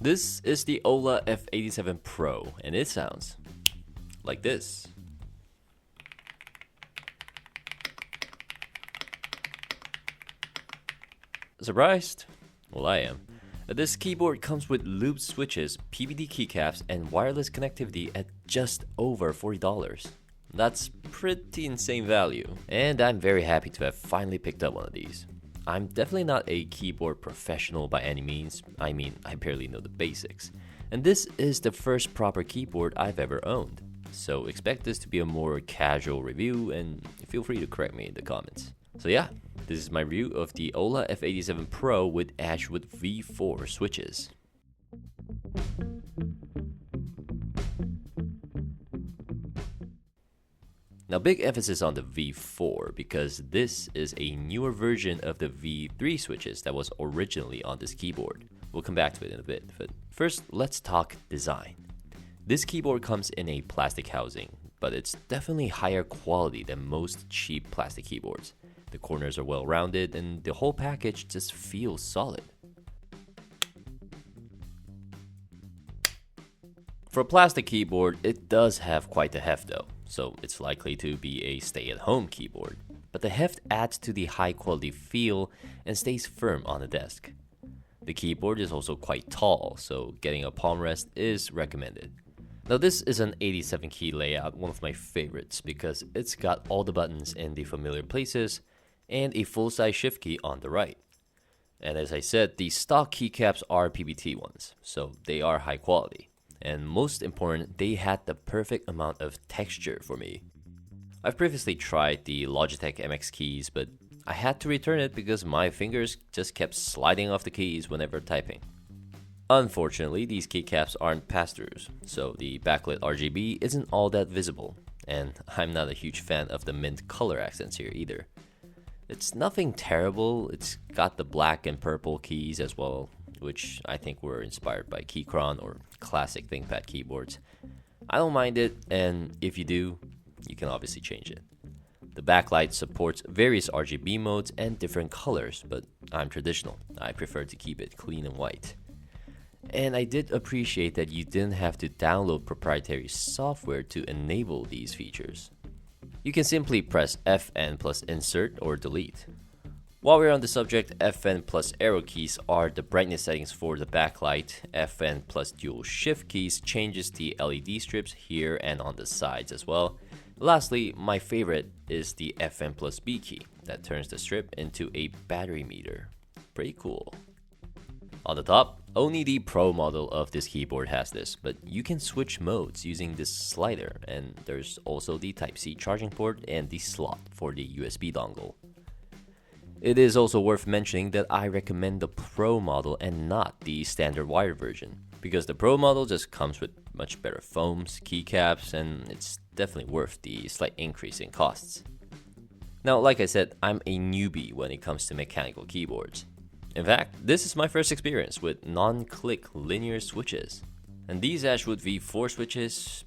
This is the Aula F87 Pro, and it sounds like this. Surprised? Well, I am. This keyboard comes with looped switches, PVD keycaps, and wireless connectivity at just over $40. That's pretty insane value, and I'm very happy to have finally picked up one of these. I'm definitely not a keyboard professional by any means. I mean, I barely know the basics. And this is the first proper keyboard I've ever owned. So expect this to be a more casual review, and feel free to correct me in the comments. So yeah, this is my review of the Aula F87 Pro with Ashwood V4 switches. Now, big emphasis on the V4 because this is a newer version of the V3 switches that was originally on this keyboard. We'll come back to it in a bit, but first let's talk design. This keyboard comes in a plastic housing, but it's definitely higher quality than most cheap plastic keyboards. The corners are well rounded and the whole package just feels solid. For a plastic keyboard, it does have quite the heft though, so it's likely to be a stay-at-home keyboard. But the heft adds to the high-quality feel and stays firm on the desk. The keyboard is also quite tall, so getting a palm rest is recommended. Now this is an 87 key layout, one of my favorites because it's got all the buttons in the familiar places and a full-size shift key on the right. And as I said, the stock keycaps are PBT ones, so they are high quality. And most important, they had the perfect amount of texture for me. I've previously tried the Logitech MX keys, but I had to return it because my fingers just kept sliding off the keys whenever typing. Unfortunately, these keycaps aren't pass-throughs, so the backlit RGB isn't all that visible, and I'm not a huge fan of the mint color accents here either. It's nothing terrible, it's got the black and purple keys as well, which I think were inspired by Keychron or classic ThinkPad keyboards. I don't mind it, and if you do, you can obviously change it. The backlight supports various RGB modes and different colors, but I'm traditional. I prefer to keep it clean and white. And I did appreciate that you didn't have to download proprietary software to enable these features. You can simply press Fn plus insert or delete. While we're on the subject, Fn plus arrow keys are the brightness settings for the backlight. Fn plus dual shift keys changes the LED strips here and on the sides as well. Lastly, my favorite is the Fn plus B key that turns the strip into a battery meter. Pretty cool. On the top, only the Pro model of this keyboard has this, but you can switch modes using this slider, and there's also the Type-C charging port and the slot for the USB dongle. It is also worth mentioning that I recommend the Pro model and not the standard wired version, because the Pro model just comes with much better foams, keycaps, and it's definitely worth the slight increase in costs. Now, like I said, I'm a newbie when it comes to mechanical keyboards. In fact, this is my first experience with non-click linear switches, and these Ashwood V4 switches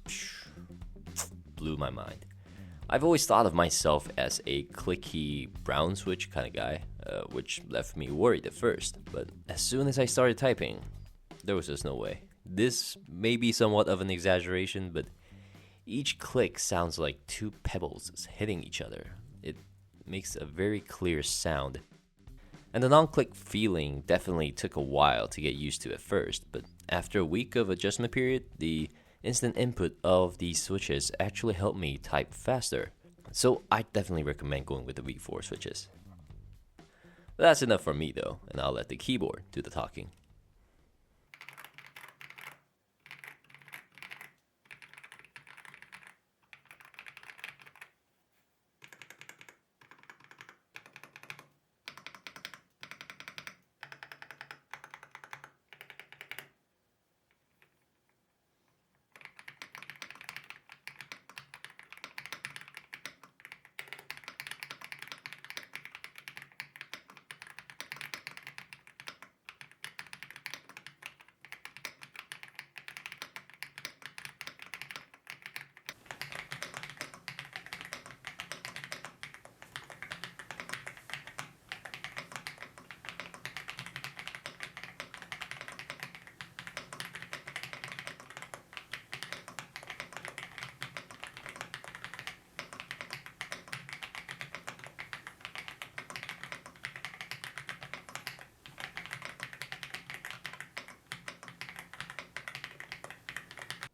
blew my mind. I've always thought of myself as a clicky brown switch kind of guy, which left me worried at first, but as soon as I started typing, there was just no way. This may be somewhat of an exaggeration, but each click sounds like two pebbles hitting each other. It makes a very clear sound. And the non-click feeling definitely took a while to get used to at first, but after a week of adjustment period, the instant input of these switches actually helped me type faster. So I definitely recommend going with the V4 switches. But that's enough for me though, and I'll let the keyboard do the talking.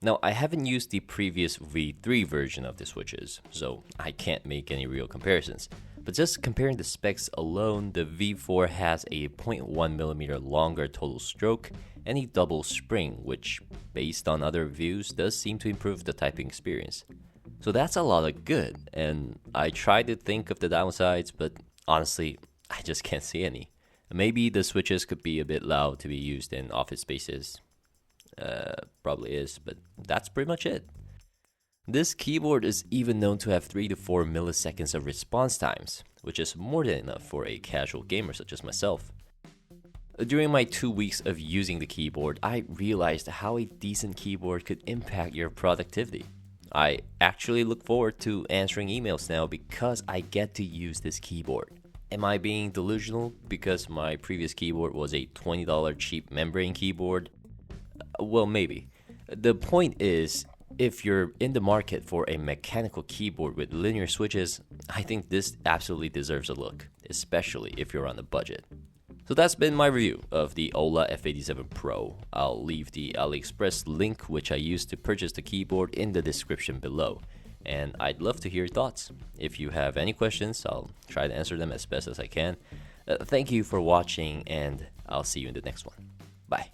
Now, I haven't used the previous V3 version of the switches, so I can't make any real comparisons. But just comparing the specs alone, the V4 has a 0.1mm longer total stroke and a double spring, which, based on other reviews, does seem to improve the typing experience. So that's a lot of good, and I tried to think of the downsides, but honestly, I just can't see any. Maybe the switches could be a bit loud to be used in office spaces. Probably is, but that's pretty much it. This keyboard is even known to have 3 to 4 milliseconds of response times, which is more than enough for a casual gamer such as myself. During my 2 weeks of using the keyboard, I realized how a decent keyboard could impact your productivity. I actually look forward to answering emails now because I get to use this keyboard. Am I being delusional because my previous keyboard was a $20 cheap membrane keyboard? Well, maybe. The point is, if you're in the market for a mechanical keyboard with linear switches, I think this absolutely deserves a look, especially if you're on a budget. So that's been my review of the Aula F87 Pro. I'll leave the AliExpress link which I used to purchase the keyboard in the description below. And I'd love to hear your thoughts. If you have any questions, I'll try to answer them as best as I can. Thank you for watching, and I'll see you in the next one. Bye.